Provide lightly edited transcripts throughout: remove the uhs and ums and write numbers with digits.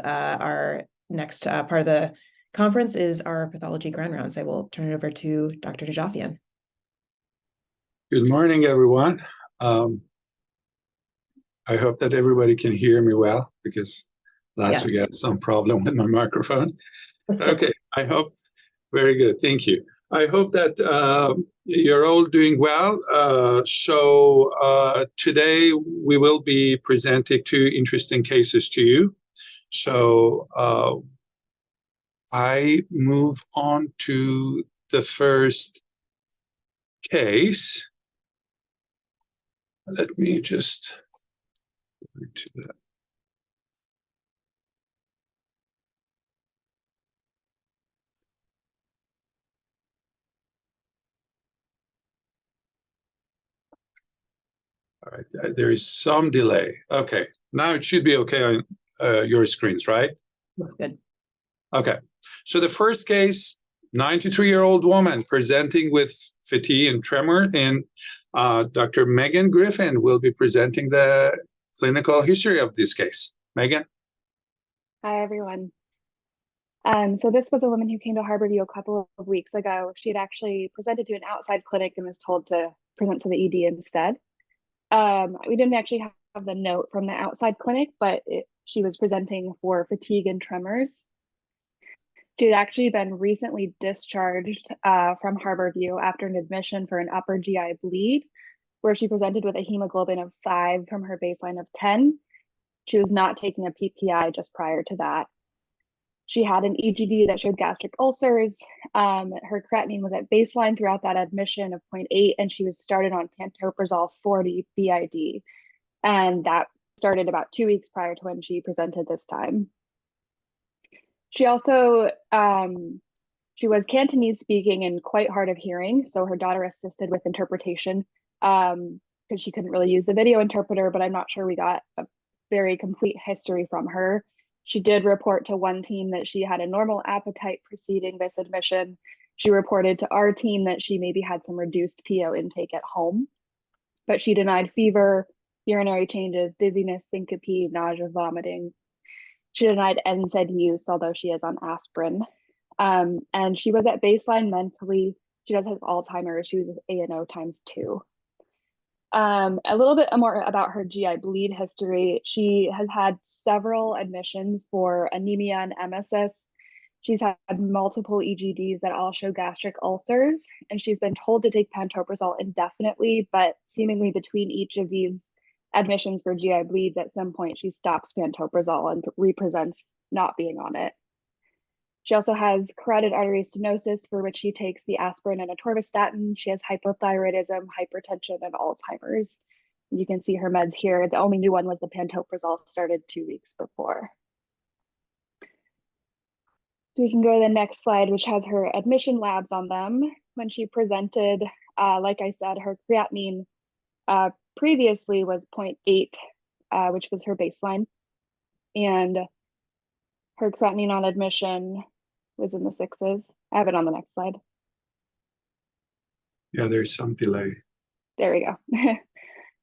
our next part of the conference is our pathology grand rounds. I will turn it over to Dr. Najafian. Good morning, everyone. I hope that everybody can hear me well, because last week I had some problem with my microphone. Okay, I hope, very good, thank you. I hope that you're all doing well. Today we will be presenting two interesting cases to you. So I move on to the first case. Let me just go to that. All right, there is some delay. Okay, now it should be okay on your screens, right? Good. Okay, so the first case, 93-year-old woman presenting with fatigue and tremor, and Dr. Megan Griffin will be presenting the clinical history of this case. Megan? Hi, everyone. So this was a woman who came to Harborview a couple of weeks ago. She had actually presented to an outside clinic and was told to present to the ED instead. We didn't actually have the note from the outside clinic, but she was presenting for fatigue and tremors. She had actually been recently discharged from Harborview after an admission for an upper GI bleed, where she presented with a hemoglobin of 5 from her baseline of 10. She was not taking a PPI just prior to that. She had an EGD that showed gastric ulcers. Her creatinine was at baseline throughout that admission of 0.8, and she was started on pantoprazole 40 BID. And that started about 2 weeks prior to when she presented this time. She also, she was Cantonese speaking and quite hard of hearing, so her daughter assisted with interpretation because she couldn't really use the video interpreter, but I'm not sure we got a very complete history from her. She did report to one team that she had a normal appetite preceding this admission. She reported to our team that she maybe had some reduced PO intake at home, but she denied fever, urinary changes, dizziness, syncope, nausea, vomiting. She denied NSAID use, although she is on aspirin. And she was at baseline mentally. She does have Alzheimer's. She was ANO ×2. A little bit more about her GI bleed history. She has had several admissions for anemia and MSS. She's had multiple EGDs that all show gastric ulcers, and she's been told to take pantoprazole indefinitely, but seemingly between each of these admissions for GI bleeds, at some point she stops pantoprazole and represents not being on it. She also has carotid artery stenosis, for which she takes the aspirin and atorvastatin. She has hypothyroidism, hypertension, and Alzheimer's. You can see her meds here. The only new one was the pantoprazole, started 2 weeks before. So we can go to the next slide, which has her admission labs on them. When she presented, like I said, her creatinine previously was 0.8, which was her baseline. And her creatinine on admission was in the 6s. I have it on the next slide. Yeah, there's some delay. There we go.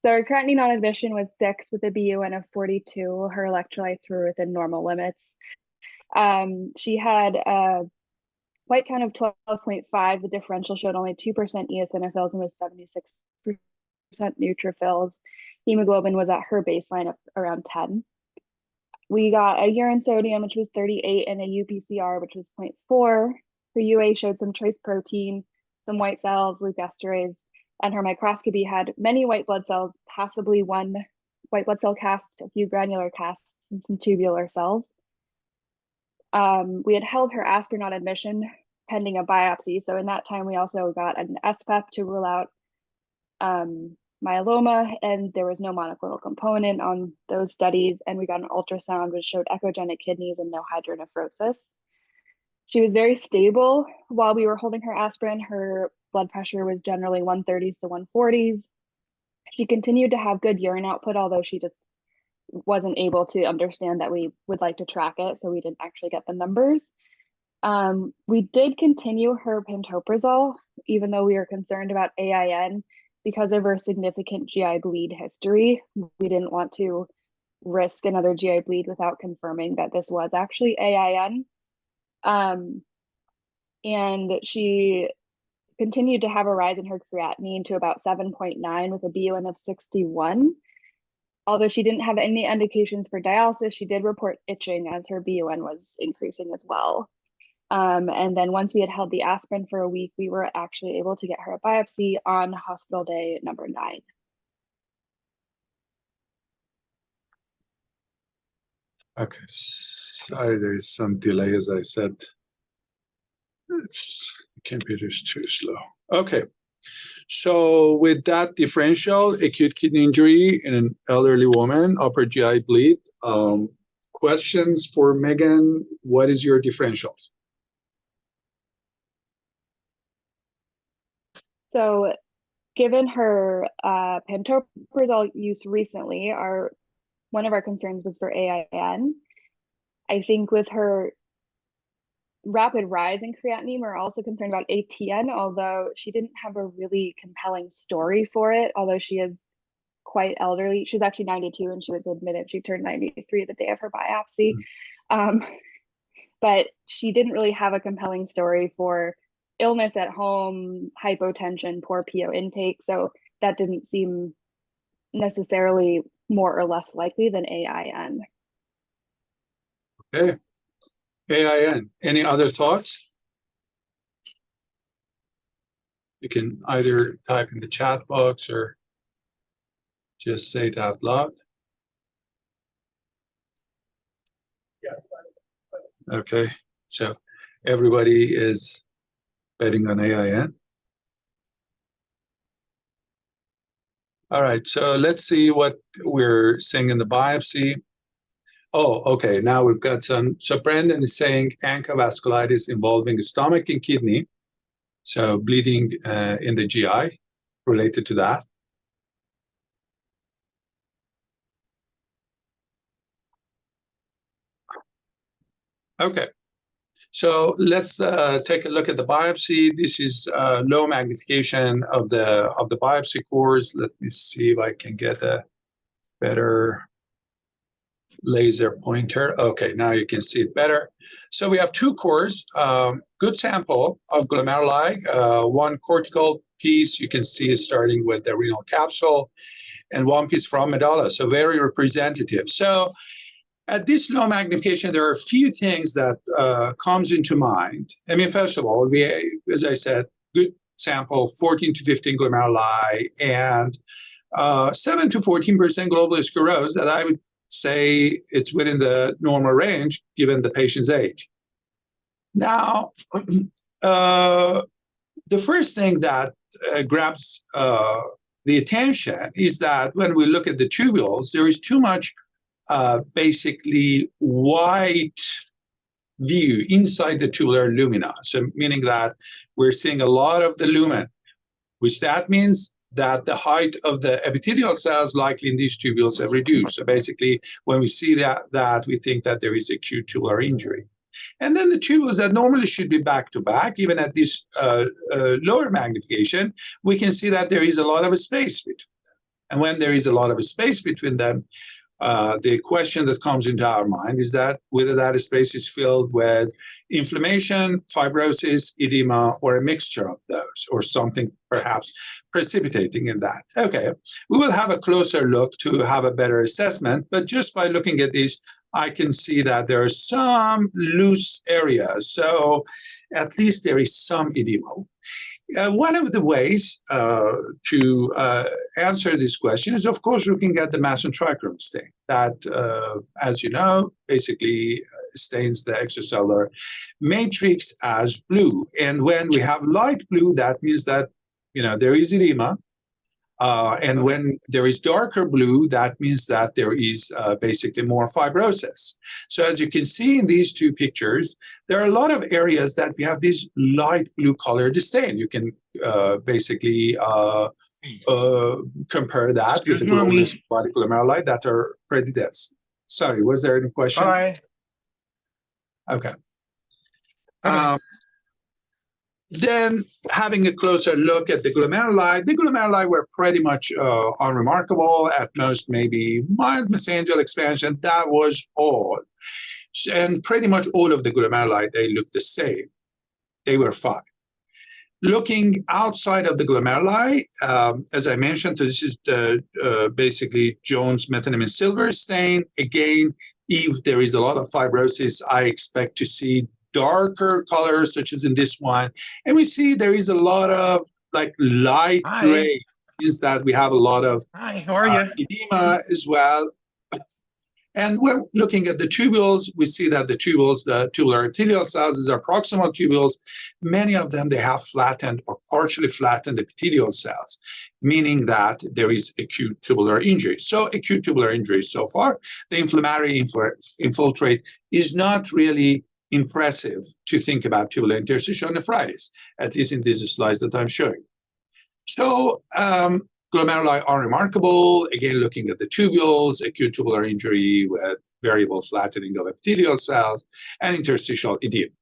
So her creatinine on admission was 6 with a BUN of 42. Her electrolytes were within normal limits. She had a white count of 12.5. The differential showed only 2% eosinophils and was 76% neutrophils. Hemoglobin was at her baseline of around 10. We got a urine sodium, which was 38, and a UPCR, which was 0.4. Her UA showed some trace protein, some white cells, leukosterase, and her microscopy had many white blood cells, possibly one white blood cell cast, a few granular casts, and some tubular cells. We had held her aspirin on admission pending a biopsy. So in that time, we also got an SPEP to rule out myeloma, and there was no monoclonal component on those studies. And we got an ultrasound, which showed echogenic kidneys and no hydronephrosis. She was very stable while we were holding her aspirin. Her blood pressure was generally 130s to 140s. She continued to have good urine output, although she just wasn't able to understand that we would like to track it, so we didn't actually get the numbers. We did continue her pantoprazole, even though we were concerned about AIN because of her significant GI bleed history. We didn't want to risk another GI bleed without confirming that this was actually AIN. And she continued to have a rise in her creatinine to about 7.9 with a BUN of 61. Although she didn't have any indications for dialysis, she did report itching as her BUN was increasing as well. And then once we had held the aspirin for a week, we were actually able to get her a biopsy on hospital day number 9. Okay, sorry, there is some delay, as I said. The computer's too slow. Okay, so with that differential, acute kidney injury in an elderly woman, upper GI bleed, questions for Megan, what is your differentials? So given her pantoprazole use recently, one of our concerns was for AIN. I think with her rapid rise in creatinine, we're also concerned about ATN, although she didn't have a really compelling story for it, although she is quite elderly. She was actually 92 and she was admitted. She turned 93 the day of her biopsy. But she didn't really have a compelling story for illness at home, hypotension, poor PO intake. So that didn't seem necessarily more or less likely than AIN. Okay, AIN. Any other thoughts? You can either type in the chat box or just say it out loud. Okay, so everybody is betting on AIN. All right, so let's see what we're seeing in the biopsy. Oh, okay, now we've got some. So Brandon is saying ANCA vasculitis involving stomach and kidney. So bleeding in the GI related to that. Okay, so let's take a look at the biopsy. This is low magnification of the biopsy cores. Let me see if I can get a better laser pointer. Okay, now you can see it better. So we have 2 cores, good sample of glomeruli, 1 cortical piece you can see is starting with the renal capsule, and 1 piece from medulla, so very representative. So at this low magnification, there are a few things that comes into mind. I mean, first of all, we, as I said, good sample, 14 to 15 glomeruli, and 7 to 14% globally sclerosed, that I would say it's within the normal range given the patient's age. Now, the first thing that grabs the attention is that when we look at the tubules, there is too much basically white view inside the tubular lumina. So meaning that we're seeing a lot of the lumen, which that means that the height of the epithelial cells likely in these tubules have reduced. So basically, when we see that we think that there is acute tubular injury. And then the tubules that normally should be back to back, even at this lower magnification, we can see that there is a lot of space between them. And when there is a lot of space between them, the question that comes into our mind is that whether that space is filled with inflammation, fibrosis, edema, or a mixture of those, or something perhaps precipitating in that. Okay, we will have a closer look to have a better assessment, but just by looking at this, I can see that there are some loose areas. So at least there is some edema. One of the ways to answer this question is, of course, looking at the mass and trichrome stain that, as you know, basically stains the extracellular matrix as blue. And when we have light blue, that means that, you know, there is edema. And when there is darker blue, that means that there is basically more fibrosis. So as you can see in these 2 pictures, there are a lot of areas that we have this light blue colored stain. You can basically compare that with the glomerulus body glomeruli that are pretty dense. Sorry, was there any question? Bye. Okay. Okay. Then having a closer look at the glomeruli were pretty much unremarkable, at most maybe mild mesangial expansion. That was all. And pretty much all of the glomeruli, they looked the same. They were fine. Looking outside of the glomeruli, as I mentioned, this is basically Jones methylamine silver stain. Again, if there is a lot of fibrosis, I expect to see darker colors, such as in this one. And we see there is a lot of like light gray, means that we have a lot of how are you? edema as well. And when looking at the tubules, we see that the tubules, the tubular epithelial cells, these are proximal tubules. Many of them, they have flattened or partially flattened epithelial cells, meaning that there is acute tubular injury. So acute tubular injury so far, the inflammatory infiltrate is not really impressive to think about tubular interstitial nephritis, at least in these slides that I'm showing. So glomeruli are remarkable. Again, looking at the tubules, acute tubular injury with variable flattening of epithelial cells, and interstitial edema.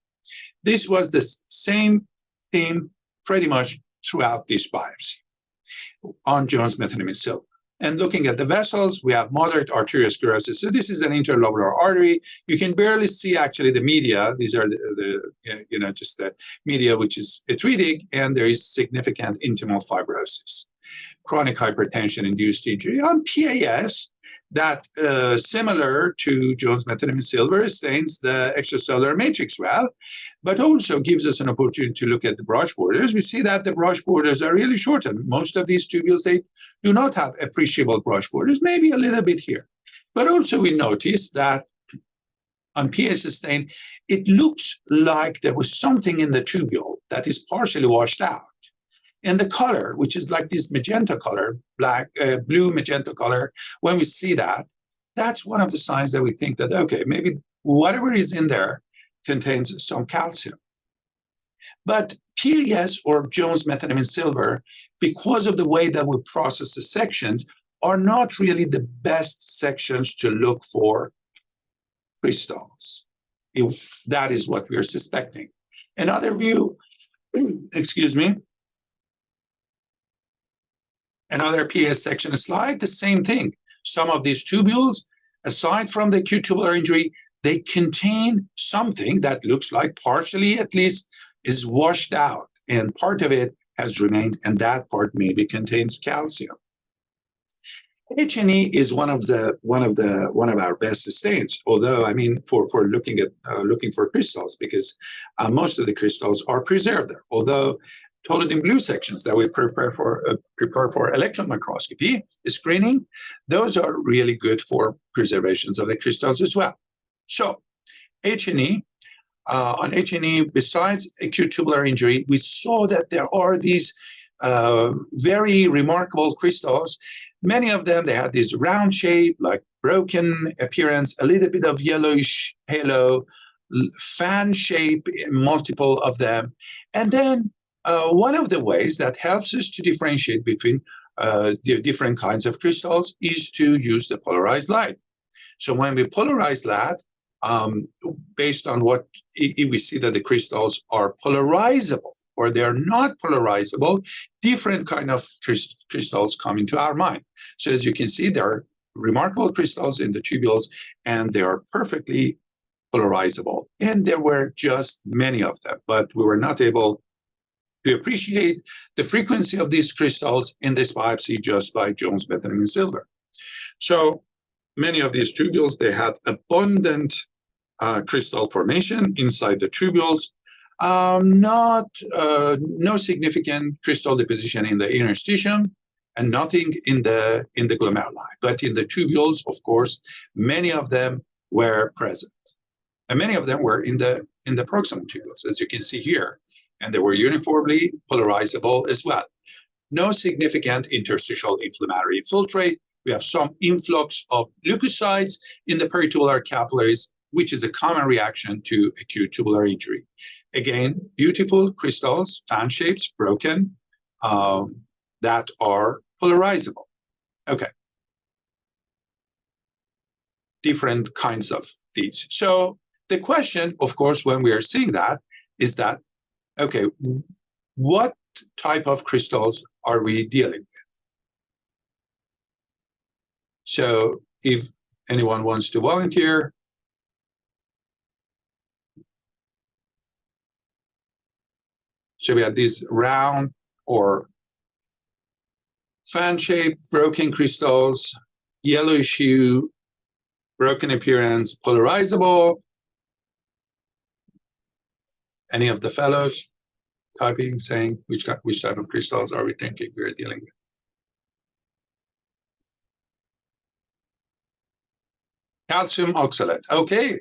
This was the same theme pretty much throughout this biopsy on Jones methylamine silver. And looking at the vessels, we have moderate arteriosclerosis. So this is an interlobular artery. You can barely see actually the media. These are just the media, which is atretic, and there is significant intimal fibrosis. Chronic hypertension-induced injury on PAS that, similar to Jones methylamine silver, stains the extracellular matrix well, but also gives us an opportunity to look at the brush borders. We see that the brush borders are really shortened. Most of these tubules, they do not have appreciable brush borders, maybe a little bit here. But also we notice that on PAS stain, it looks like there was something in the tubule that is partially washed out. And the color, which is like this magenta color, blue magenta color, when we see that, that's one of the signs that we think that, okay, maybe whatever is in there contains some calcium. But PAS or Jones methylamine silver, because of the way that we process the sections, are not really the best sections to look for crystals. That is what we are suspecting. Another view, excuse me, another PAS section slide, the same thing. Some of these tubules, aside from the acute tubular injury, they contain something that looks like partially, at least, is washed out, and part of it has remained, and that part maybe contains calcium. H&E is one of our best stains. Although, I mean, for looking for crystals, because most of the crystals are preserved there. Although toluidine blue sections that we prepare for electron microscopy screening, those are really good for preservations of the crystals as well. So H&E, on H&E, besides acute tubular injury, we saw that there are these very remarkable crystals. Many of them, they had this round shape, like broken appearance, a little bit of yellowish halo, fan shape, multiple of them. And then one of the ways that helps us to differentiate between the different kinds of crystals is to use the polarized light. So when we polarize that, based on what if we see that the crystals are polarizable or they're not polarizable, different kind of crystals come into our mind. So as you can see, there are remarkable crystals in the tubules, and they are perfectly polarizable. And there were just many of them, but we were not able to appreciate the frequency of these crystals in this biopsy just by Jones methylamine silver. So many of these tubules, they had abundant crystal formation inside the tubules. No significant crystal deposition in the interstitium, and nothing in the glomeruli. But in the tubules, of course, many of them were present, and many of them were in the proximal tubules, as you can see here, and they were uniformly polarizable as well. No significant interstitial inflammatory infiltrate. We have some influx of leukocytes in the peritubular capillaries, which is a common reaction to acute tubular injury. Again, beautiful crystals, fan shapes, broken, that are polarizable. Okay. Different kinds of these. So the question, of course, when we are seeing that, is that, okay, what type of crystals are we dealing with? So if anyone wants to volunteer. So we have these round or fan-shaped broken crystals, yellowish hue, broken appearance, polarizable. Any of the fellows typing, saying which type of crystals are we thinking we're dealing with? Calcium oxalate. Okay,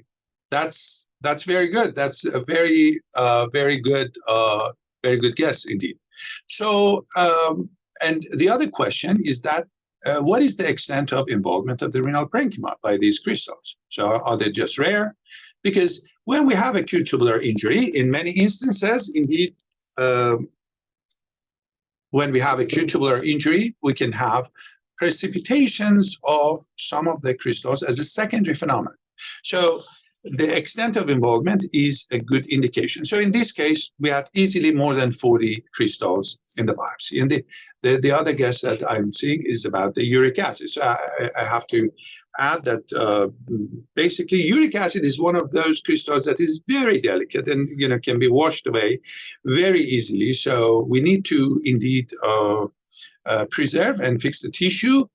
that's very good. That's a very good guess indeed. So, and the other question is that what is the extent of involvement of the renal parenchyma by these crystals? So, are they just rare? Because when we have acute tubular injury, in many instances, indeed, when we have acute tubular injury, we can have precipitations of some of the crystals as a secondary phenomenon. So the extent of involvement is a good indication. So in this case, we had easily more than 40 crystals in the biopsy. And the other guess that I'm seeing is about the uric acid. So I have to add that basically uric acid is one of those crystals that is very delicate and can be washed away very easily. So we need to indeed preserve and fix the tissue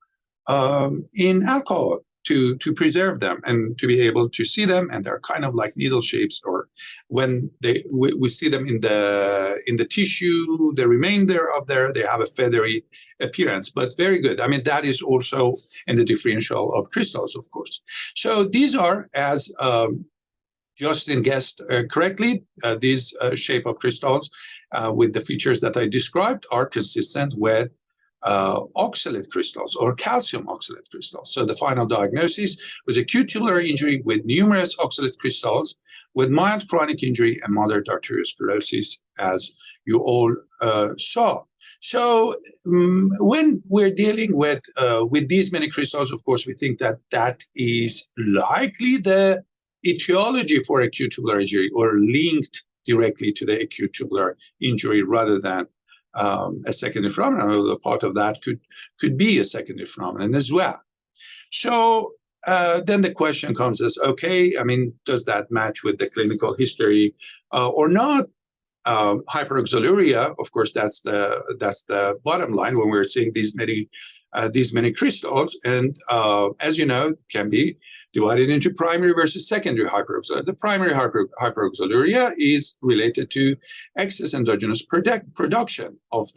in alcohol to preserve them and to be able to see them. And they're kind of like needle shapes, or when we see them in the tissue, the remainder of they have a feathery appearance, but very good. I mean, that is also in the differential of crystals, of course. So these are, as Justin guessed correctly, these shape of crystals with the features that I described are consistent with oxalate crystals or calcium oxalate crystals. So the final diagnosis was acute tubular injury with numerous oxalate crystals with mild chronic injury and moderate arteriosclerosis, as you all saw. So when we're dealing with these many crystals, of course, we think that is likely the etiology for acute tubular injury, or linked directly to the acute tubular injury rather than a secondary phenomenon, although part of that could be a secondary phenomenon as well. So then the question comes as, okay, I mean, does that match with the clinical history or not? Hyperoxaluria, of course, that's the bottom line when we're seeing these many crystals, and as you know, can be divided into primary versus secondary hyperoxaluria. The primary hyperoxaluria is related to excess endogenous production of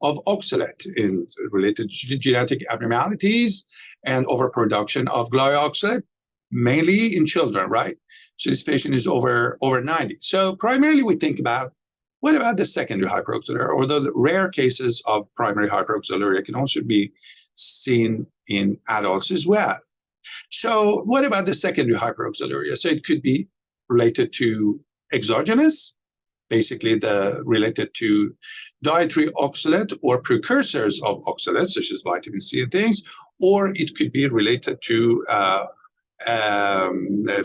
oxalate, related to genetic abnormalities and overproduction of glyoxalate, mainly in children, right? So this patient is over 90. So primarily we think about, what about the secondary hyperoxaluria? Although the rare cases of primary hyperoxaluria can also be seen in adults as well. So what about the secondary hyperoxaluria? So it could be related to exogenous, basically related to dietary oxalate or precursors of oxalate, such as vitamin C and things, or it could be related to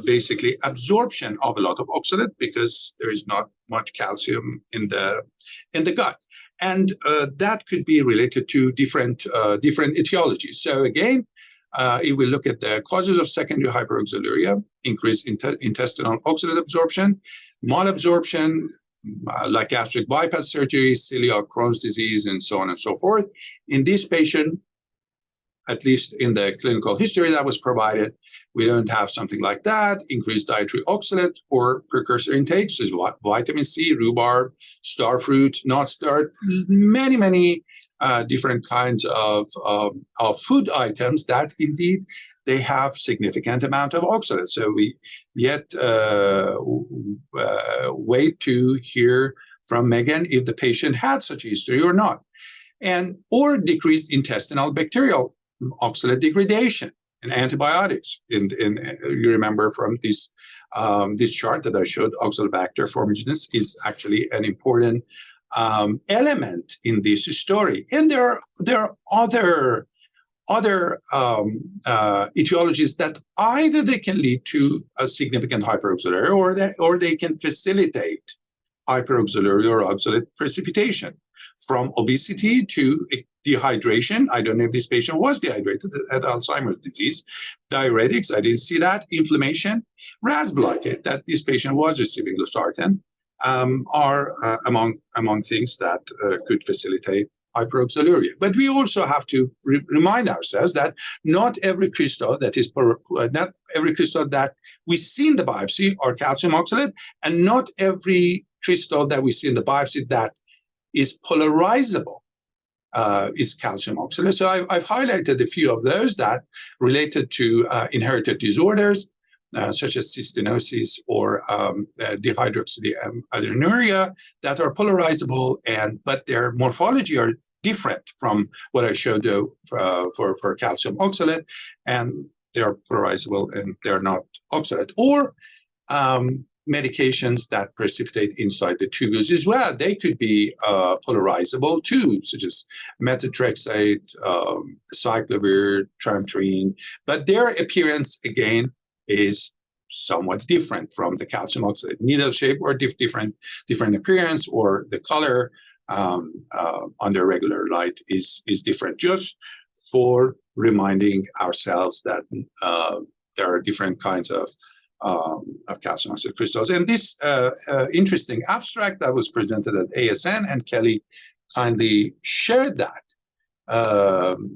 basically absorption of a lot of oxalate because there is not much calcium in the gut. And that could be related to different etiologies. So again, if we look at the causes of secondary hyperoxaluria, increased intestinal oxalate absorption, malabsorption, like gastric bypass surgery, celiac, Crohn's disease, and so on and so forth. In this patient, at least in the clinical history that was provided, we don't have something like that. Increased dietary oxalate or precursor intakes is vitamin C, rhubarb, starfruit, not starch, many different kinds of food items that indeed they have significant amount of oxalate. So we yet wait to hear from Megan if the patient had such a history or not. Or decreased intestinal bacterial oxalate degradation and antibiotics. You remember from this chart that I showed, Oxalobacter formigenes is actually an important element in this story. And there are other etiologies that either they can lead to a significant hyperoxaluria or they can facilitate hyperoxaluria or oxalate precipitation, from obesity to dehydration. I don't know if this patient was dehydrated, had Alzheimer's disease. Diuretics, I didn't see that. Inflammation, RAS blockade, that this patient was receiving losartan, are among things that could facilitate hyperoxaluria. But we also have to remind ourselves that not every crystal that we see in the biopsy are calcium oxalate, and not every crystal that we see in the biopsy that is polarizable is calcium oxalate. So I've highlighted a few of those that related to inherited disorders, such as cystinosis or dehydroxyalbuminuria, that are polarizable, but their morphology are different from what I showed you for calcium oxalate, and they're polarizable and they're not oxalate. Or medications that precipitate inside the tubules as well. They could be polarizable too, such as methotrexate, cyclovir, trimethoprim, but their appearance, again, is somewhat different from the calcium oxalate. Needle shape or different appearance, or the color under regular light is different, just for reminding ourselves that there are different kinds of calcium oxalate crystals. And this interesting abstract that was presented at ASN, and Kelly kindly shared that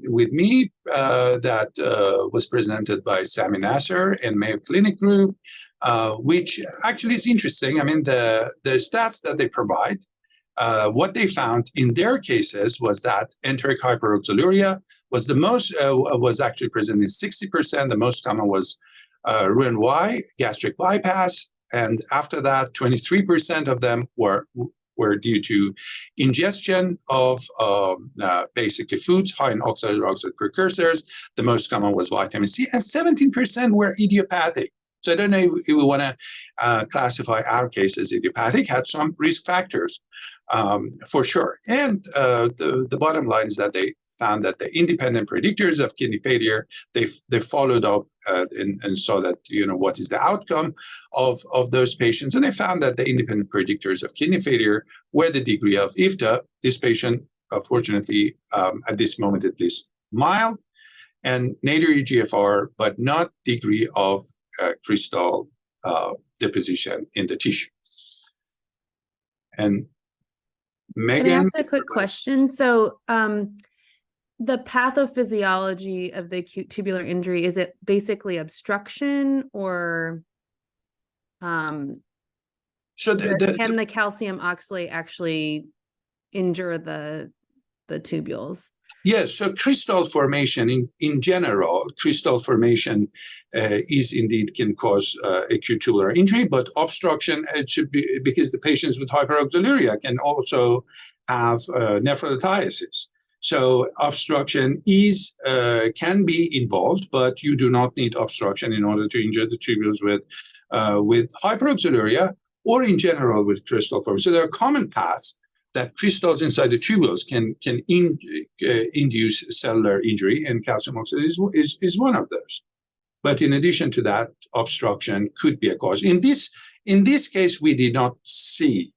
with me, that was presented by Sami Nasser and Mayo Clinic Group, which actually is interesting. I mean, the stats that they provide, what they found in their cases was that enteric hyperoxaluria was actually present in 60%. The most common was Roux-en-Y, gastric bypass, and after that, 23% of them were due to ingestion of basically foods high in oxalate or oxalate precursors. The most common was vitamin C, and 17% were idiopathic. So I don't know if we want to classify our case as idiopathic, had some risk factors for sure. And the bottom line is that they found that the independent predictors of kidney failure, they followed up and saw that, what is the outcome of those patients. And they found that the independent predictors of kidney failure were the degree of IFTA. This patient, fortunately, at this moment at least, mild, and nadir EGFR, but not degree of crystal deposition in the tissue. And Megan, can I ask a quick question? So the pathophysiology of the acute tubular injury, is it basically obstruction, or so can the calcium oxalate actually injure the tubules? Yes, so crystal formation in general, crystal formation is indeed can cause acute tubular injury, but obstruction, it should be because the patients with hyperoxaluria can also have nephrolithiasis. So obstruction can be involved, but you do not need obstruction in order to injure the tubules with hyperoxaluria, or in general with crystal formation. So there are common paths that crystals inside the tubules can induce cellular injury, and calcium oxalate is one of those. But in addition to that, obstruction could be a cause. In this case, we did not see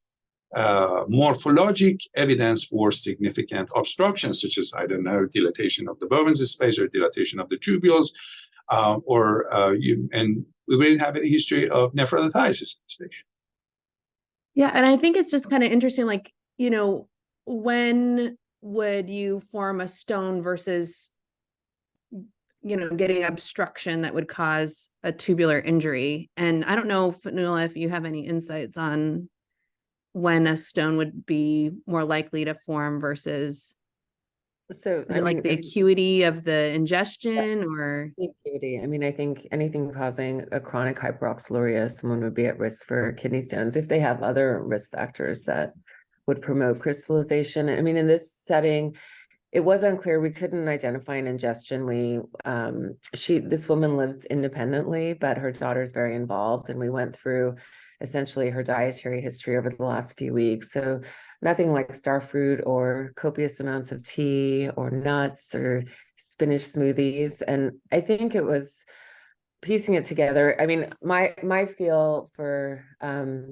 morphologic evidence for significant obstructions, such as, dilatation of the Bowman's space or dilatation of the tubules, and we didn't have any history of nephrolithiasis in this patient. Yeah, and I think it's just kind of interesting, like, when would you form a stone versus, getting obstruction that would cause a tubular injury? And I don't know, Nuala, if you have any insights on when a stone would be more likely to form versus, so is it like the acuity of the ingestion, or acuity? I mean, I think anything causing a chronic hyperoxaluria, someone would be at risk for kidney stones if they have other risk factors that would promote crystallization. I mean, in this setting, it was unclear. We couldn't identify an ingestion. This woman lives independently, but her daughter's very involved, and we went through essentially her dietary history over the last few weeks. So nothing like star fruit or copious amounts of tea or nuts or spinach smoothies. And I think it was piecing it together. I mean, my feel for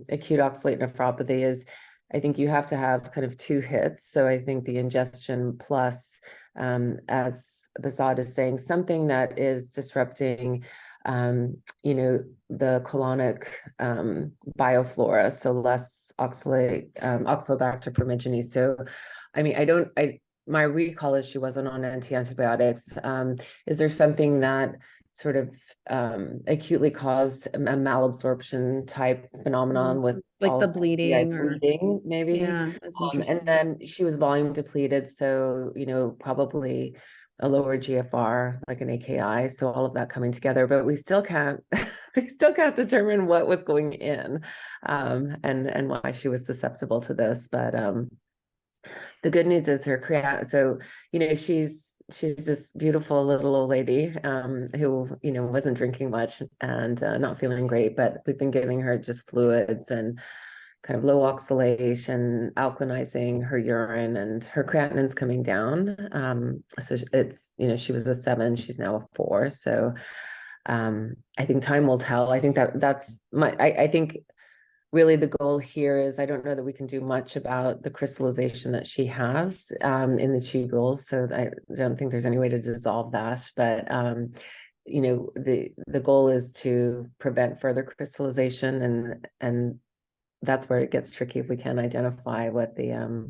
acute oxalate nephropathy is, I think you have to have kind of two hits. So I think the ingestion plus, as Basad is saying, something that is disrupting, the colonic bioflora, so less oxalate, Oxalobacter purmiginii. So, I mean, my recall is she wasn't on anti-antibiotics. Is there something that sort of acutely caused a malabsorption type phenomenon with like the all bleeding or bleeding, maybe? yeah, that's interesting. And then she was volume depleted, so probably a lower GFR, like an AKI. So all of that coming together, but we still can't determine what was going in, and why she was susceptible to this. But the good news is her creat. So she's this beautiful little old lady who wasn't drinking much and not feeling great, but we've been giving her just fluids and kind of low oxalation, alkalinizing her urine, and her creatinine's coming down. So it's she was a 7, she's now a 4. So I think time will tell. I think that's I think really the goal here is, I don't know that we can do much about the crystallization that she has in the tubules, so I don't think there's any way to dissolve that. But the goal is to prevent further crystallization, and that's where it gets tricky if we can't identify what the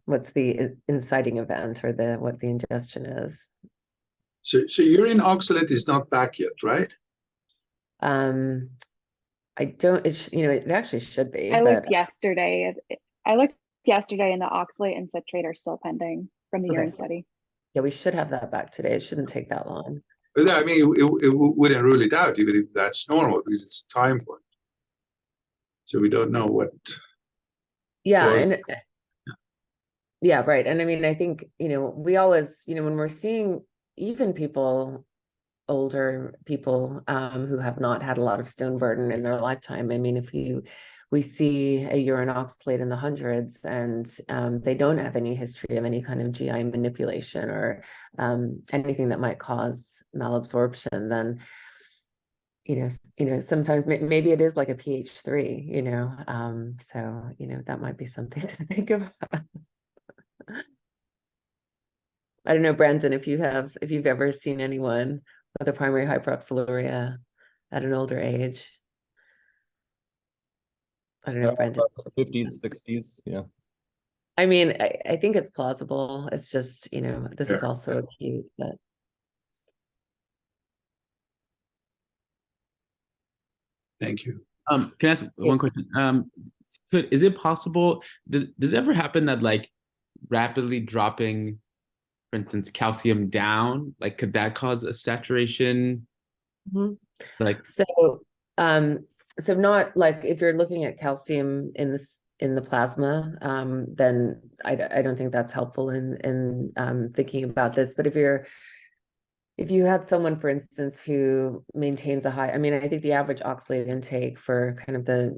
what's the inciting event or what the ingestion is. So urine oxalate is not back yet, right? I don't, it actually should be. I looked yesterday. I looked yesterday, and the oxalate and citrate are still pending from the urine study. Yeah, we should have that back today. It shouldn't take that long. I mean, it wouldn't rule it out, even if that's normal, because it's a time point. So we don't know what. Yeah, yeah, right. And I mean, I think, we always, when we're seeing even older people who have not had a lot of stone burden in their lifetime. I mean, we see a urine oxalate in the hundreds, and they don't have any history of any kind of GI manipulation or anything that might cause malabsorption, then sometimes maybe it is like a pH 3, so that might be something to think about. I don't know, Brandon, if you've ever seen anyone with a primary hyperoxaluria at an older age. I don't know, Brandon. 50s, 60s, yeah. I mean, I think it's plausible. It's just, this is also acute, but. Thank you. Can I ask one question? Is it possible, does it ever happen that like rapidly dropping, for instance, calcium down, like could that cause a saturation? Mm-hmm. Like so not like if you're looking at calcium in the plasma, then I don't think that's helpful in thinking about this. But if you had someone, for instance, who maintains a high, I mean, I think the average oxalate intake for kind of the,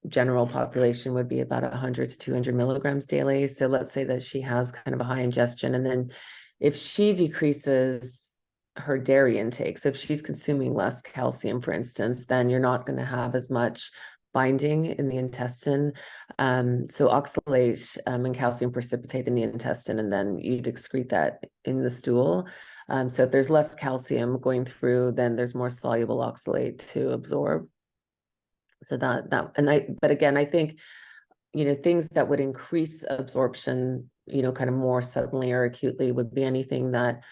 general population would be about 100 to 200 milligrams daily. So let's say that she has kind of a high ingestion, and then if she decreases her dairy intake, so if she's consuming less calcium, for instance, then you're not going to have as much binding in the intestine. So oxalate and calcium precipitate in the intestine, and then you'd excrete that in the stool. So if there's less calcium going through, then there's more soluble oxalate to absorb. So but again, I think, things that would increase absorption, kind of more suddenly or acutely would be anything that,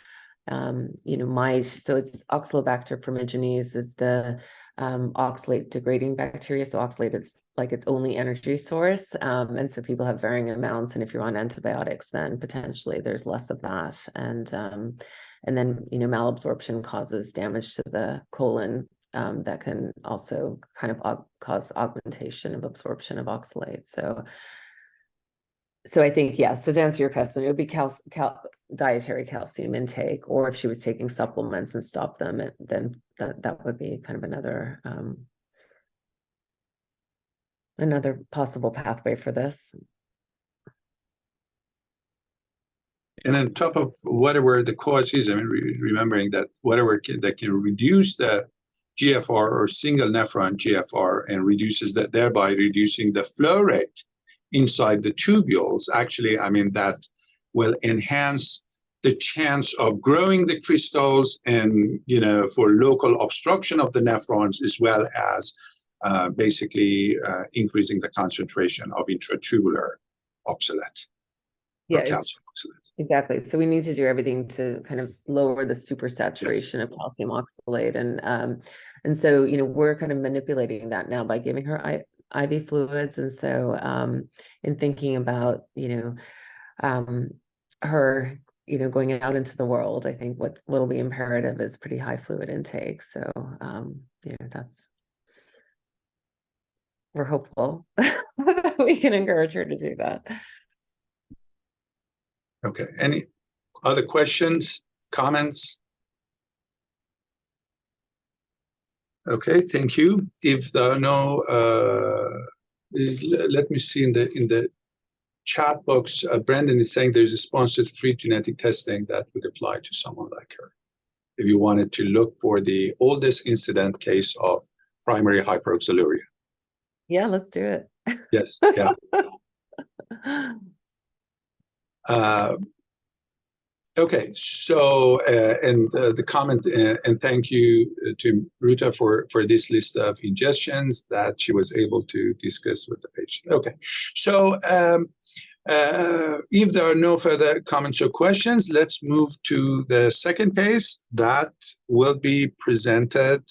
so it's Oxalobacter purmiginii is the oxalate degrading bacteria. So oxalate is like its only energy source. And so people have varying amounts. And if you're on antibiotics, then potentially there's less of that. And then, malabsorption causes damage to the colon. That can also kind of cause augmentation of absorption of oxalate. So I think, yeah, so to answer your question, it would be dietary calcium intake, or if she was taking supplements and stopped them, then that would be kind of another possible pathway for this. And on top of whatever the cause is, I mean, remembering that whatever that can reduce the GFR or single nephron GFR and reduces that, thereby reducing the flow rate inside the tubules. Actually, I mean, that will enhance the chance of growing the crystals and, you know, for local obstruction of the nephrons, as well as basically increasing the concentration of intratubular oxalate. Yeah, or calcium oxalate. exactly. So we need to do everything to kind of lower the supersaturation of calcium oxalate. And so, you know, we're kind of manipulating that now by giving her IV fluids. And so in thinking about, you know, her, you know, going out into the world, I think what will be imperative is pretty high fluid intake. So, you know, we're hopeful that we can encourage her to do that. Okay, any other questions, comments? Okay, thank you. If there are no, let me see in the chat box, Brandon is saying there's a sponsored free genetic testing that would apply to someone like her. If you wanted to look for the oldest incident case of primary hyperoxaluria. Yeah, let's do it. Yes, yeah. Okay, so and the comment and thank you to Ruta for this list of ingestions that she was able to discuss with the patient. Okay, so if there are no further comments or questions, let's move to the second case that will be presented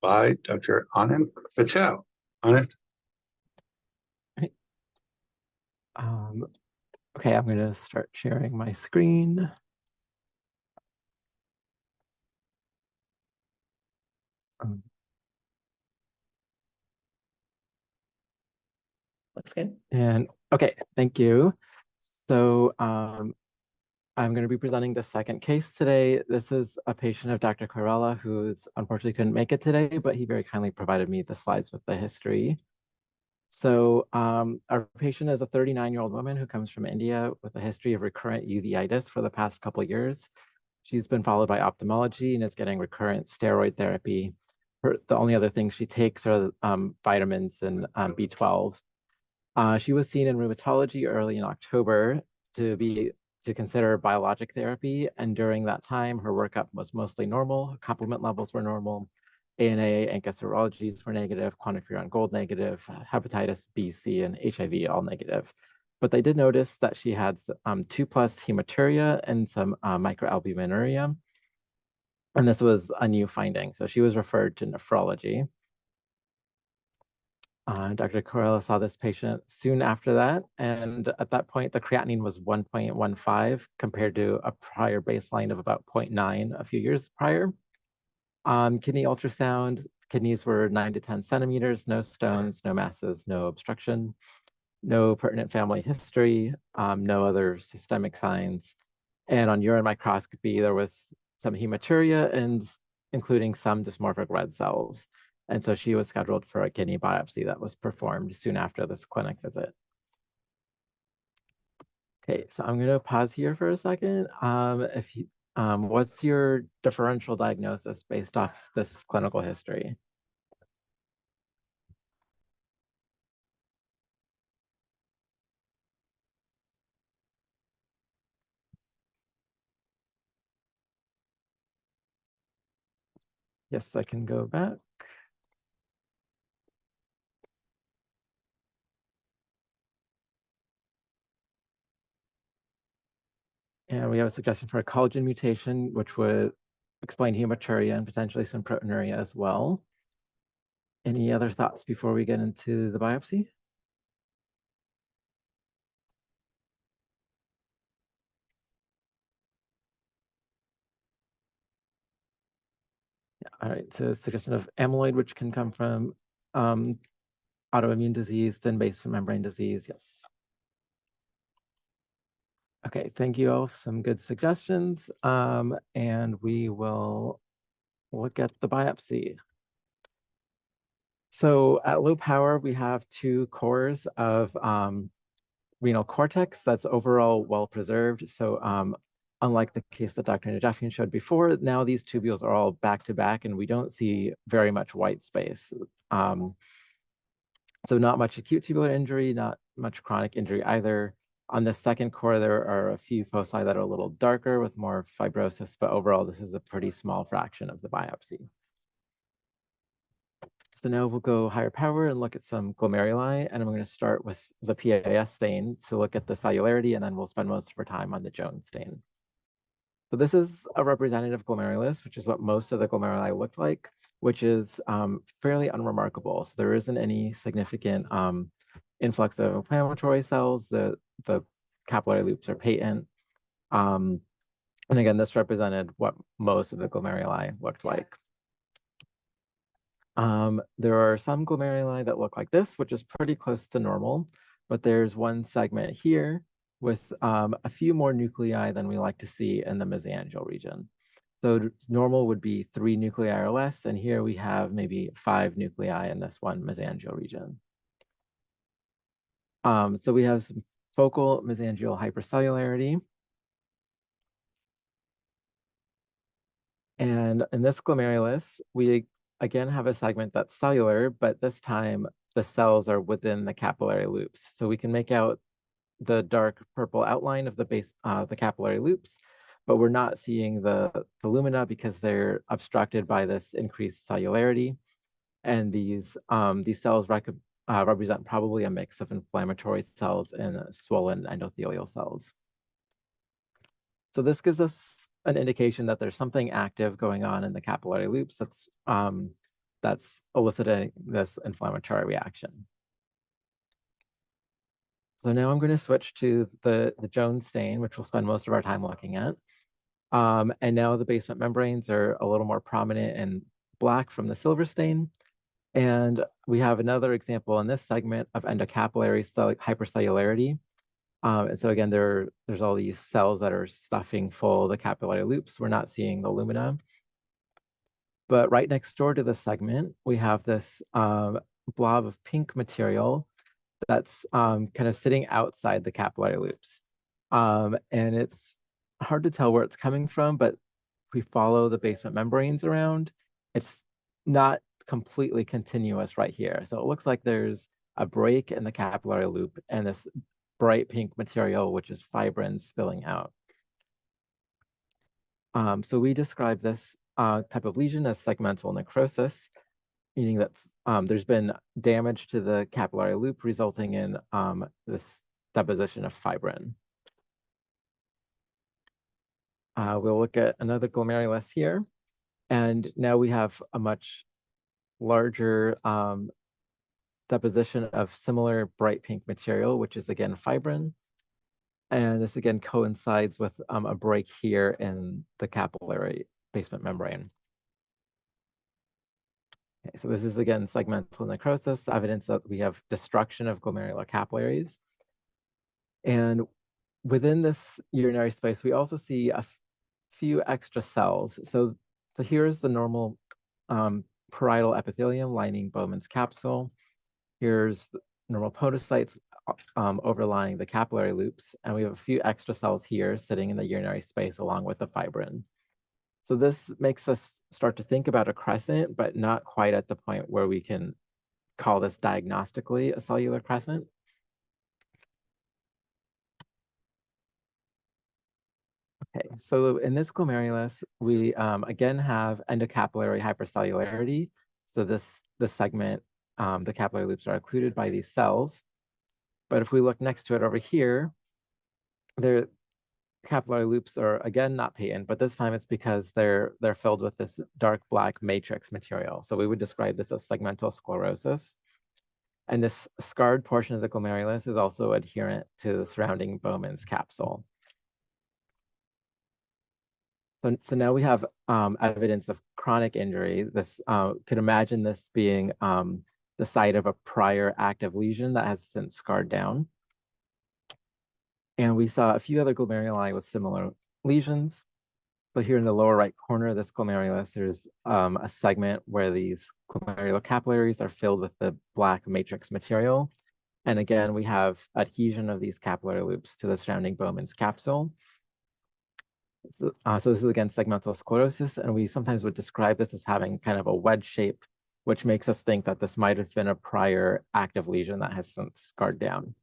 by Dr. Anand Patel. Anand. Okay, I'm going to start sharing my screen. Looks good. And okay, thank you. So I'm going to be presenting the second case today. This is a patient of Dr. Corella who's unfortunately couldn't make it today, but he very kindly provided me the slides with the history. So our patient is a 39-year-old woman who comes from India with a history of recurrent uveitis for the past couple of years. She's been followed by ophthalmology and is getting recurrent steroid therapy. The only other things she takes are vitamins and B12. She was seen in rheumatology early in October to consider biologic therapy, and during that time, her workup was mostly normal. Complement levels were normal. ANA, ANCA serologies were negative, quantiferon gold negative, hepatitis B, C, and HIV all negative. But they did notice that she had 2+ hematuria and some microalbuminuria. And this was a new finding. So she was referred to nephrology. Dr. Corella saw this patient soon after that. And at that point, the creatinine was 1.15 compared to a prior baseline of about 0.9 a few years prior. Kidney ultrasound, kidneys were 9 to 10 centimeters, no stones, no masses, no obstruction, no pertinent family history, no other systemic signs. And on urine microscopy, there was some hematuria and including some dysmorphic red cells. And so she was scheduled for a kidney biopsy that was performed soon after this clinic visit. Okay, so I'm going to pause here for a second. What's your differential diagnosis based off this clinical history? Yes, I can go back. And we have a suggestion for a collagen mutation, which would explain hematuria and potentially some proteinuria as well. Any other thoughts before we get into the biopsy? Yeah, all right, so suggestion of amyloid, which can come from autoimmune disease, thin basement membrane disease, yes. Okay, thank you all for some good suggestions. And we will look at the biopsy. So at low power, we have 2 cores of renal cortex that's overall well preserved. So unlike the case that Dr. Najafian showed before, now these tubules are all back to back and we don't see very much white space. So not much acute tubular injury, not much chronic injury either. On the second core, there are a few foci that are a little darker with more fibrosis, but overall, this is a pretty small fraction of the biopsy. So now we'll go higher power and look at some glomeruli, and I'm going to start with the PAS stain to look at the cellularity, and then we'll spend most of our time on the Jones stain. So this is a representative glomerulus, which is what most of the glomeruli look like, which is fairly unremarkable. So there isn't any significant influx of inflammatory cells. The capillary loops are patent. And again, this represented what most of the glomeruli looked like. There are some glomeruli that look like this, which is pretty close to normal, but there's one segment here with a few more nuclei than we like to see in the mesangial region. So normal would be 3 nuclei or less, and here we have maybe 5 nuclei in this one mesangial region. So we have some focal mesangial hypercellularity. And in this glomerulus, we again have a segment that's cellular, but this time the cells are within the capillary loops. So we can make out the dark purple outline of the base, the capillary loops, but we're not seeing the lumina because they're obstructed by this increased cellularity. And these cells represent probably a mix of inflammatory cells and swollen endothelial cells. So this gives us an indication that there's something active going on in the capillary loops that's eliciting this inflammatory reaction. So now I'm going to switch to the Jones stain, which we'll spend most of our time looking at. And now the basement membranes are a little more prominent and black from the silver stain. And we have another example in this segment of endocapillary hypercellularity. And so again, there's all these cells that are stuffing full the capillary loops. We're not seeing the lumina. But right next door to this segment, we have this blob of pink material that's kind of sitting outside the capillary loops. And it's hard to tell where it's coming from, but if we follow the basement membranes around, it's not completely continuous right here. So it looks like there's a break in the capillary loop and this bright pink material, which is fibrin spilling out. So we describe this type of lesion as segmental necrosis, meaning that there's been damage to the capillary loop resulting in this deposition of fibrin. We'll look at another glomerulus here, and now we have a much larger deposition of similar bright pink material, which is again fibrin. And this again coincides with a break here in the capillary basement membrane. Okay, so this is again segmental necrosis, evidence that we have destruction of glomerular capillaries. And within this urinary space, we also see a few extra cells. So here's the normal parietal epithelium lining Bowman's capsule. Here's the normal podocytes overlying the capillary loops, and we have a few extra cells here sitting in the urinary space along with the fibrin. So this makes us start to think about a crescent, but not quite at the point where we can call this diagnostically a cellular crescent. Okay, so in this glomerulus, we again have endocapillary hypercellularity. So this segment, the capillary loops are occluded by these cells. But if we look next to it over here, their capillary loops are again not patent, but this time it's because they're filled with this dark black matrix material. So we would describe this as segmental sclerosis. And this scarred portion of the glomerulus is also adherent to the surrounding Bowman's capsule. So now we have evidence of chronic injury. This could imagine this being the site of a prior active lesion that has since scarred down. And we saw a few other glomeruli with similar lesions. So here in the lower right corner of this glomerulus, there's a segment where these glomerular capillaries are filled with the black matrix material. And again, we have adhesion of these capillary loops to the surrounding Bowman's capsule. So this is again segmental sclerosis, and we sometimes would describe this as having kind of a wedge shape, which makes us think that this might have been a prior active lesion that has since scarred down.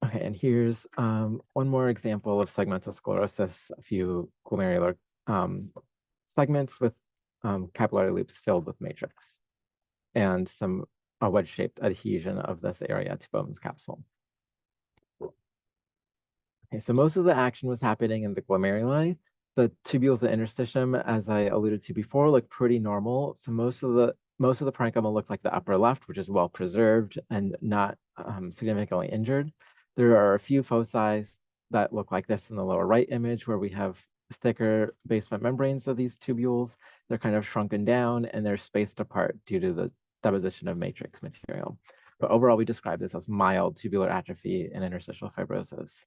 Okay, and here's one more example of segmental sclerosis, a few glomerular segments with capillary loops filled with matrix and some wedge-shaped adhesion of this area to Bowman's capsule. Okay, so most of the action was happening in the glomeruli. The tubules and interstitium, as I alluded to before, look pretty normal. So most of the parenchyma looks like the upper left, which is well preserved and not significantly injured. There are a few foci that look like this in the lower right image, where we have thicker basement membranes of these tubules. They're kind of shrunken down and they're spaced apart due to the deposition of matrix material. But overall, we describe this as mild tubular atrophy and interstitial fibrosis.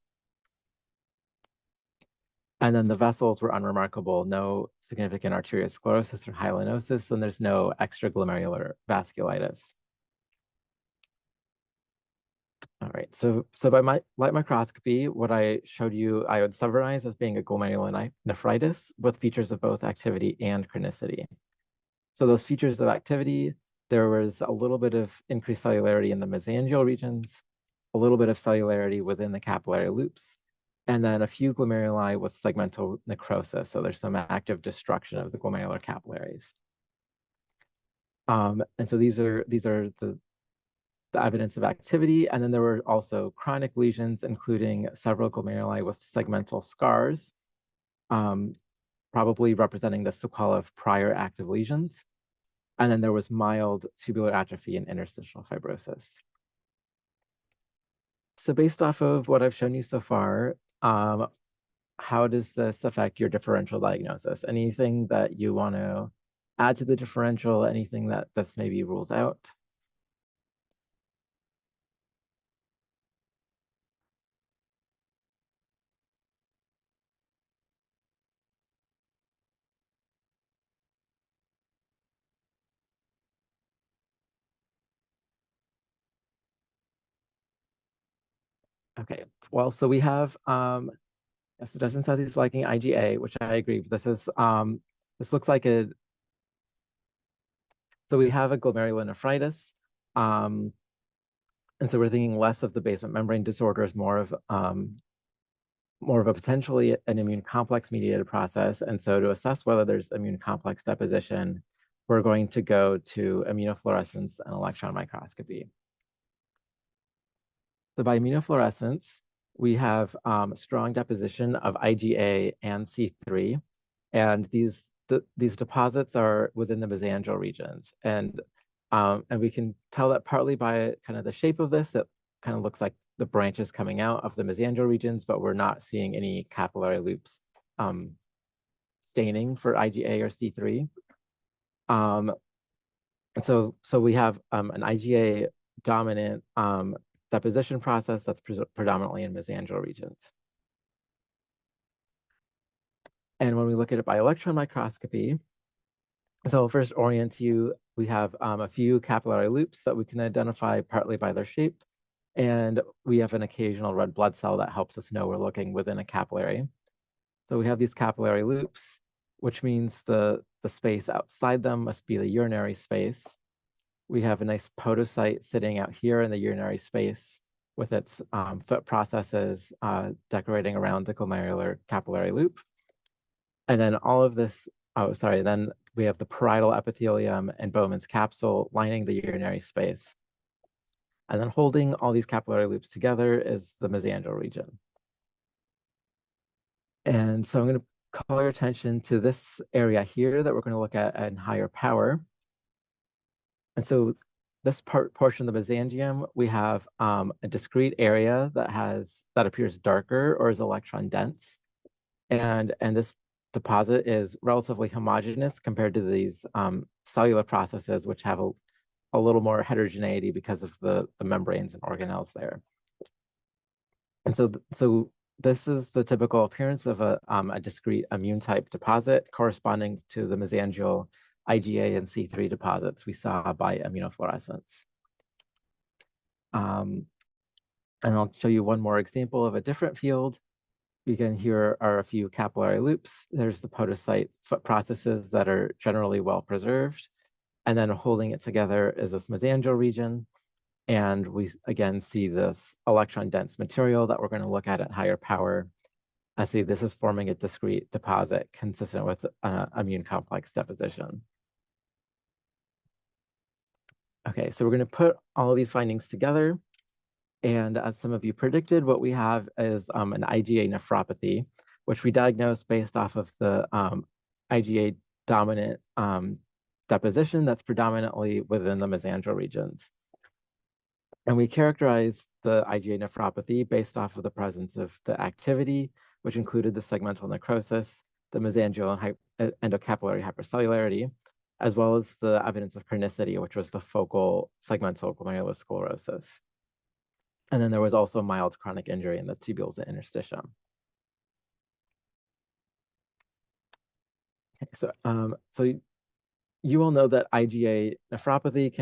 And then the vessels were unremarkable, no significant arteriosclerosis or hyalinosis, and there's no extraglomerular vasculitis. All right, so by light microscopy, what I showed you, I would summarize as being a glomerulonephritis with features of both activity and chronicity. So those features of activity, there was a little bit of increased cellularity in the mesangial regions, a little bit of cellularity within the capillary loops, and then a few glomeruli with segmental necrosis. So there's some active destruction of the glomerular capillaries. And so these are the evidence of activity. And then there were also chronic lesions, including several glomeruli with segmental scars, probably representing the sequelae of prior active lesions. And then there was mild tubular atrophy and interstitial fibrosis. So based off of what I've shown you so far, how does this affect your differential diagnosis? Anything that you want to add to the differential, anything that this maybe rules out? Okay, well, so we have suggestion studies liking IgA, which I agree with. This is this looks like a, so we have a glomerulonephritis, and so we're thinking less of the basement membrane disorders, more of a potentially an immune complex mediated process. And so to assess whether there's immune complex deposition, we're going to go to immunofluorescence and electron microscopy. So by immunofluorescence, we have strong deposition of IgA and C3, and these deposits are within the mesangial regions, and we can tell that partly by kind of the shape of this. It kind of looks like the branches coming out of the mesangial regions, but we're not seeing any capillary loops staining for IgA or C3. And so we have an IgA dominant deposition process that's predominantly in mesangial regions. And when we look at it by electron microscopy, so I'll first orient you, we have a few capillary loops that we can identify partly by their shape. And we have an occasional red blood cell that helps us know we're looking within a capillary. So we have these capillary loops, which means the space outside them must be the urinary space. We have a nice podocyte sitting out here in the urinary space with its foot processes decorating around the glomerular capillary loop. And then all of this, then we have the parietal epithelium and Bowman's capsule lining the urinary space. And then holding all these capillary loops together is the mesangial region. And so I'm going to call your attention to this area here that we're going to look at in higher power. And so this portion of the mesangium, we have a discrete area that appears darker or is electron dense. And this deposit is relatively homogeneous compared to these cellular processes, which have a little more heterogeneity because of the membranes and organelles there. And so this is the typical appearance of a discrete immune type deposit corresponding to the mesangial IgA and C3 deposits we saw by immunofluorescence. And I'll show you one more example of a different field. Again, here are a few capillary loops. There's the podocyte foot processes that are generally well preserved. And then holding it together is this mesangial region. And we again see this electron dense material that we're going to look at higher power. I see this is forming a discrete deposit consistent with immune complex deposition. Okay, so we're going to put all of these findings together. And as some of you predicted, what we have is an IgA nephropathy, which we diagnosed based off of the IgA dominant deposition that's predominantly within the mesangial regions. And we characterize the IgA nephropathy based off of the presence of the activity, which included the segmental necrosis, the mesangial and endocapillary hypercellularity, as well as the evidence of chronicity, which was the focal segmental glomerulosclerosis. And then there was also mild chronic injury in the tubules and interstitium. Okay, so you all know that IgA nephropathy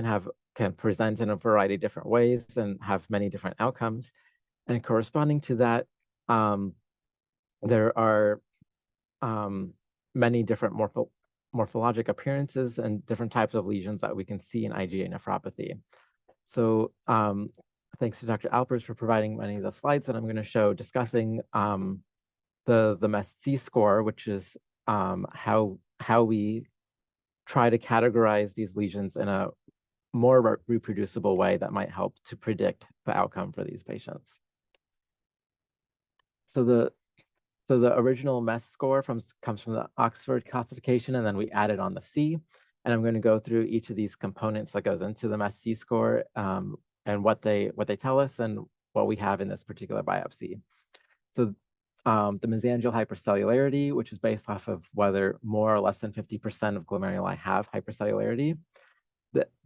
can present in a variety of different ways and have many different outcomes. And corresponding to that, there are many different morphologic appearances and different types of lesions that we can see in IgA nephropathy. So thanks to Dr. Alpers for providing many of the slides that I'm going to show discussing the MESC score, which is how we try to categorize these lesions in a more reproducible way that might help to predict the outcome for these patients. So the original MES score comes from the Oxford classification, and then we added on the C. And I'm going to go through each of these components that goes into the MES-C score and what they tell us and what we have in this particular biopsy. So the mesangial hypercellularity, which is based off of whether more or less than 50% of glomeruli have hypercellularity.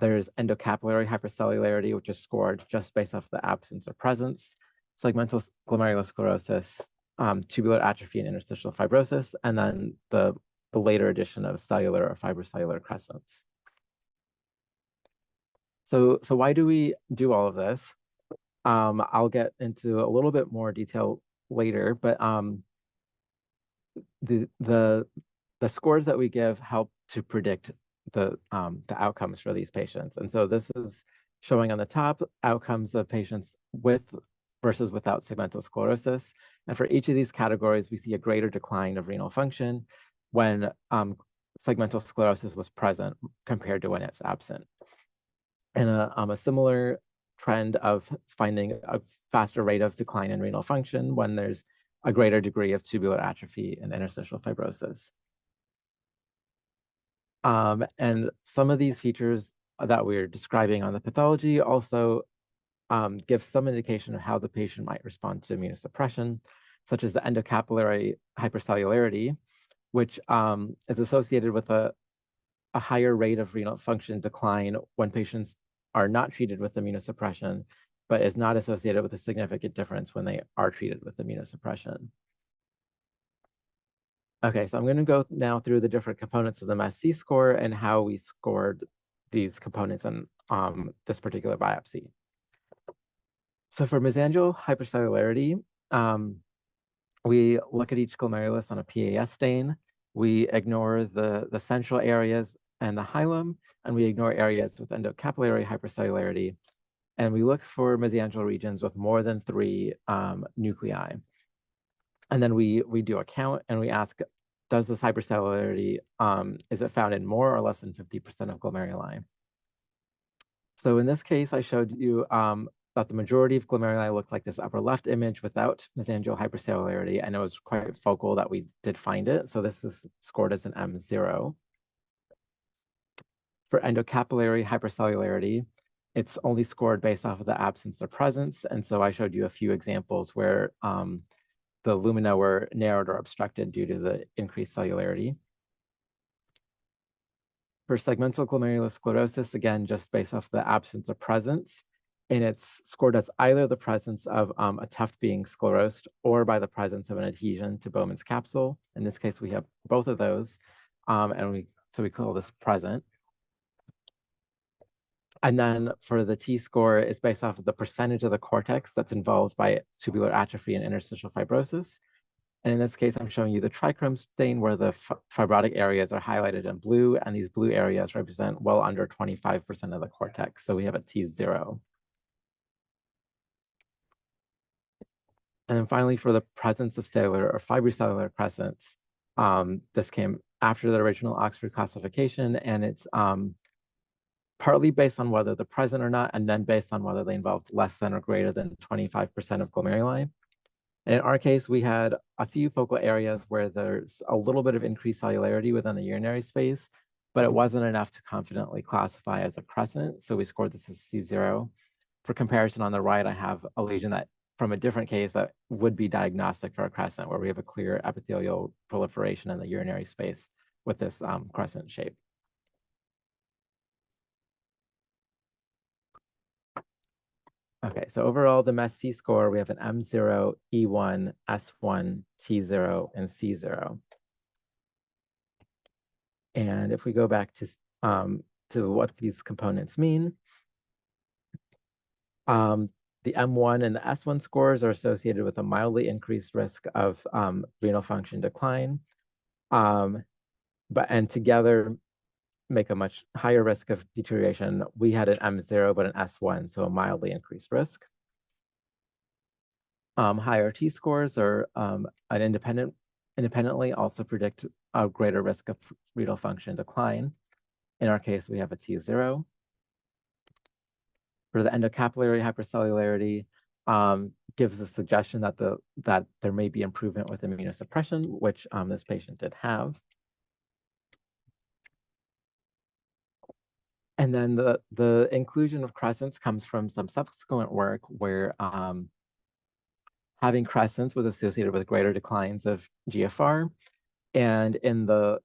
There's endocapillary hypercellularity, which is scored just based off the absence or presence, segmental glomerulosclerosis, tubular atrophy and interstitial fibrosis, and then the later addition of cellular or fibrocellular crescents. So why do we do all of this? I'll get into a little bit more detail later, but the scores that we give help to predict the outcomes for these patients. And so this is showing on the top outcomes of patients with versus without segmental sclerosis. And for each of these categories, we see a greater decline of renal function when segmental sclerosis was present compared to when it's absent. And a similar trend of finding a faster rate of decline in renal function when there's a greater degree of tubular atrophy and interstitial fibrosis. And some of these features that we're describing on the pathology also give some indication of how the patient might respond to immunosuppression, such as the endocapillary hypercellularity, which is associated with a higher rate of renal function decline when patients are not treated with immunosuppression, but is not associated with a significant difference when they are treated with immunosuppression. Okay, so I'm going to go now through the different components of the MESC score and how we scored these components in this particular biopsy. So for mesangial hypercellularity, we look at each glomerulus on a PAS stain. We ignore the central areas and the hilum, and we ignore areas with endocapillary hypercellularity. And we look for mesangial regions with more than 3 nuclei. And then we do a count and we ask, does this hypercellularity, is it found in more or less than 50% of glomeruli? So in this case, I showed you that the majority of glomeruli looked like this upper left image without mesangial hypercellularity, and it was quite focal that we did find it. So this is scored as an M0. For endocapillary hypercellularity, it's only scored based off of the absence or presence. And so I showed you a few examples where the lumina were narrowed or obstructed due to the increased cellularity. For segmental glomerulosclerosis, again, just based off the absence or presence, and it's scored as either the presence of a tuft being sclerosed or by the presence of an adhesion to Bowman's capsule. In this case, we have both of those, so we call this present. And then for the T-score, it's based off of the percentage of the cortex that's involved by tubular atrophy and interstitial fibrosis. And in this case, I'm showing you the trichrome stain where the fibrotic areas are highlighted in blue, and these blue areas represent well under 25% of the cortex. So we have a T0. And then finally, for the presence of cellular or fibrocellular crescents, this came after the original Oxford classification, and it's partly based on whether they're present or not, and then based on whether they involved less than or greater than 25% of glomeruli. And in our case, we had a few focal areas where there's a little bit of increased cellularity within the urinary space, but it wasn't enough to confidently classify as a crescent. So we scored this as C0. For comparison, on the right, I have a lesion that from a different case that would be diagnostic for a crescent, where we have a clear epithelial proliferation in the urinary space with this crescent shape. Okay, so overall, the MES C-score, we have an M0, E1, S1, T0, and C0. And if we go back to what these components mean, the M1 and the S1 scores are associated with a mildly increased risk of renal function decline, and together make a much higher risk of deterioration. We had an M0, but an S1, so a mildly increased risk. Higher T-scores are independently also predict a greater risk of renal function decline. In our case, we have a T0. For the endocapillary hypercellularity, gives the suggestion that that there may be improvement with immunosuppression, which this patient did have. And then the inclusion of crescents comes from some subsequent work where having crescents was associated with greater declines of GFR. And in the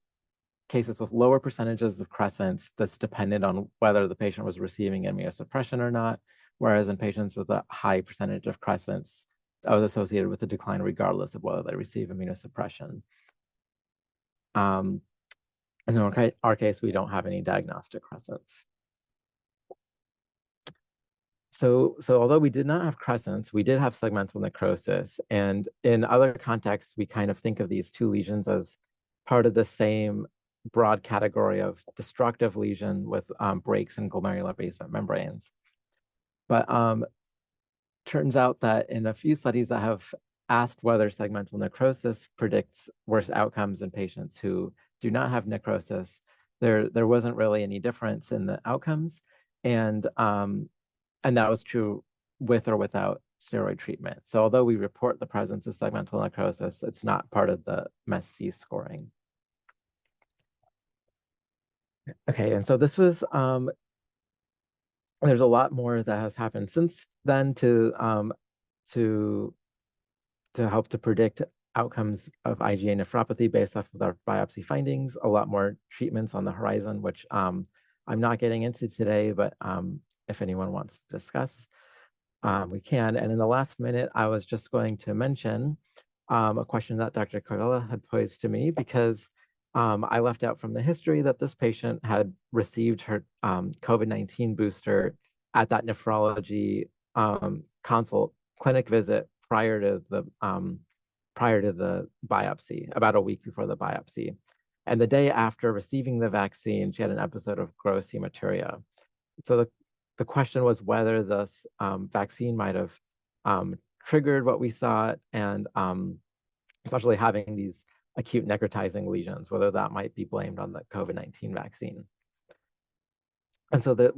cases with lower percentages of crescents, this depended on whether the patient was receiving immunosuppression or not, whereas in patients with a high percentage of crescents, that was associated with a decline regardless of whether they receive immunosuppression. In our case, we don't have any diagnostic crescents. So although we did not have crescents, we did have segmental necrosis. And in other contexts, we kind of think of these two lesions as part of the same broad category of destructive lesion with breaks in glomerular basement membranes. But turns out that in a few studies that have asked whether segmental necrosis predicts worse outcomes in patients who do not have necrosis, there wasn't really any difference in the outcomes. And that was true with or without steroid treatment. So although we report the presence of segmental necrosis, it's not part of the MES-C scoring. Okay, and so this was, there's a lot more that has happened since then to help to predict outcomes of IgA nephropathy based off of our biopsy findings. A lot more treatments on the horizon, which I'm not getting into today, but if anyone wants to discuss, we can. And in the last minute, I was just going to mention a question that Dr. Corella had posed to me, because I left out from the history that this patient had received her COVID-19 booster at that nephrology consult clinic visit prior to the biopsy, about a week before the biopsy. And the day after receiving the vaccine, she had an episode of gross hematuria. So the question was whether this vaccine might have triggered what we saw, and especially having these acute necrotizing lesions, whether that might be blamed on the COVID-19 vaccine. And so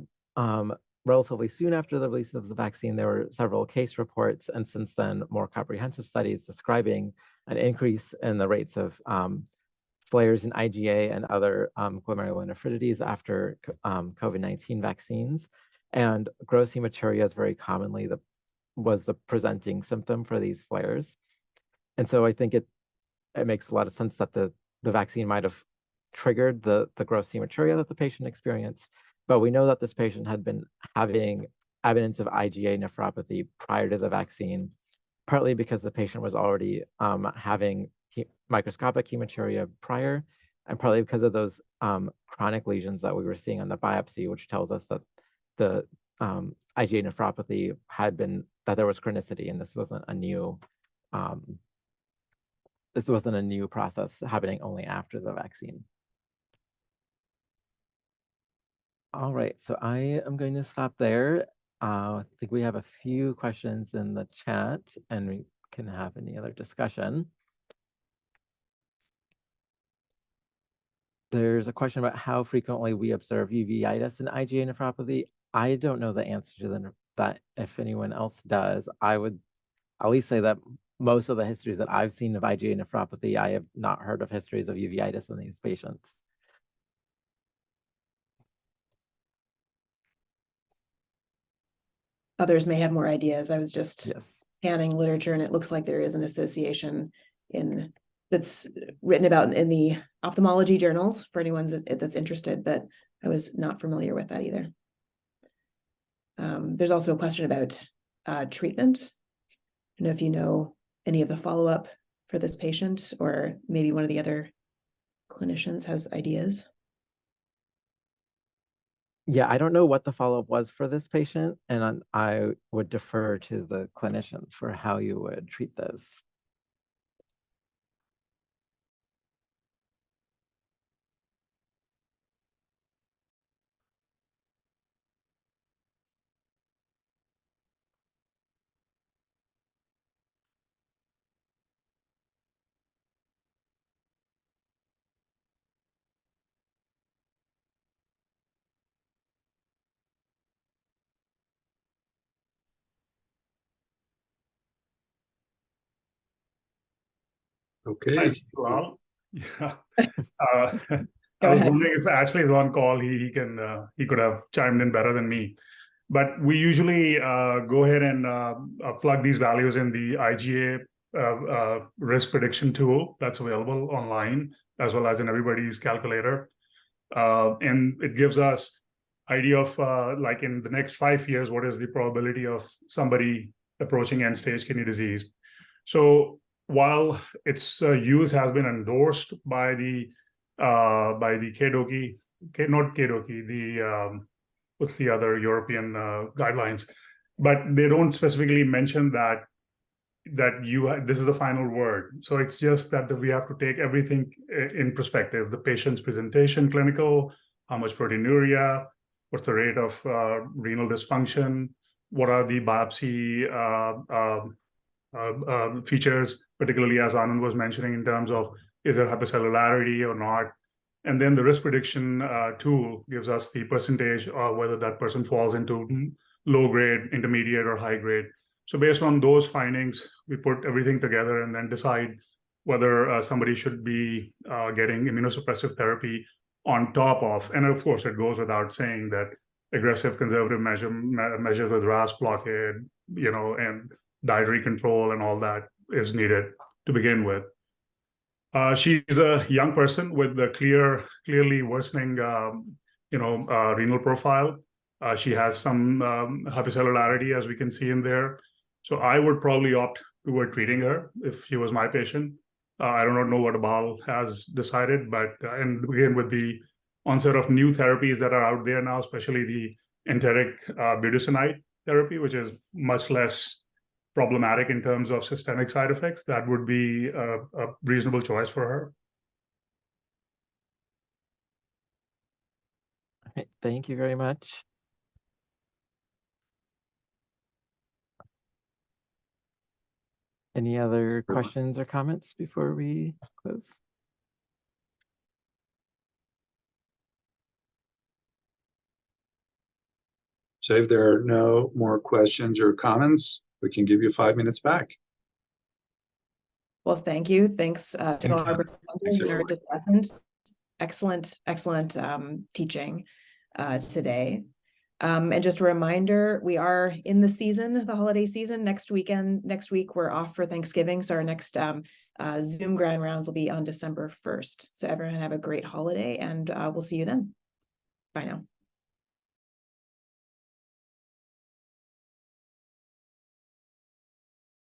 relatively soon after the release of the vaccine, there were several case reports, and since then, more comprehensive studies describing an increase in the rates of flares in IgA and other glomerulonephritis after COVID-19 vaccines. And gross hematuria is very commonly was the presenting symptom for these flares. And so I think it makes a lot of sense that the vaccine might have triggered the gross hematuria that the patient experienced. But we know that this patient had been having evidence of IgA nephropathy prior to the vaccine, partly because the patient was already having microscopic hematuria prior, and partly because of those chronic lesions that we were seeing on the biopsy, which tells us that the IgA nephropathy had been, that there was chronicity, and this wasn't a new process happening only after the vaccine. All right, so I am going to stop there. I think we have a few questions in the chat, and we can have any other discussion. There's a question about how frequently we observe uveitis in IgA nephropathy. I don't know the answer to that. If anyone else does, I would at least say that most of the histories that I've seen of IgA nephropathy, I have not heard of histories of uveitis in these patients. Others may have more ideas. I was just Yes. scanning literature, and it looks like there is an association that's written about in the ophthalmology journals for anyone that's interested, but I was not familiar with that either. There's also a question about treatment. I don't know if you know any of the follow-up for this patient, or maybe one of the other clinicians has ideas. Yeah, I don't know what the follow-up was for this patient, and I would defer to the clinicians for how you would treat this. Okay. Well, yeah. Go I was ahead. wondering if Ashley is on call. He could have chimed in better than me. But we usually go ahead and plug these values in the IgA risk prediction tool that's available online, as well as in everybody's calculator. And it gives us idea of like in the next 5 years, what is the probability of somebody approaching end-stage kidney disease. So while its use has been endorsed by the KDOQI, not KDOQI, the what's the other European guidelines, but they don't specifically mention that this is the final word. So it's just that we have to take everything in perspective: the patient's presentation, clinical, how much proteinuria, what's the rate of renal dysfunction, what are the biopsy features, particularly as Anand was mentioning in terms of is there hypercellularity or not. And then the risk prediction tool gives us the percentage of whether that person falls into low grade, intermediate, or high grade. So based on those findings, we put everything together and then decide whether somebody should be getting immunosuppressive therapy on top of, and of course it goes without saying that aggressive conservative measures with RAS blockade, and dietary control and all that is needed to begin with. She's a young person with a clearly worsening, renal profile. She has some hypercellularity, as we can see in there. So I would probably opt toward treating her if she was my patient. I don't know what Abal has decided, but and again, with the onset of new therapies that are out there now, especially the enteric budesonide therapy, which is much less problematic in terms of systemic side effects, that would be a reasonable choice for her. Okay, thank you very much. Any other questions or comments before we close? So if there are no more questions or comments, we can give you 5 minutes back. Well, thank you. Thanks to all our presenters and our everyone. discussants. Excellent teaching today. And just a reminder, we are in the season, the holiday season. Next week we're off for Thanksgiving. So our next Zoom Grand Rounds will be on December 1st. So everyone have a great holiday, and we'll see you then. Bye now.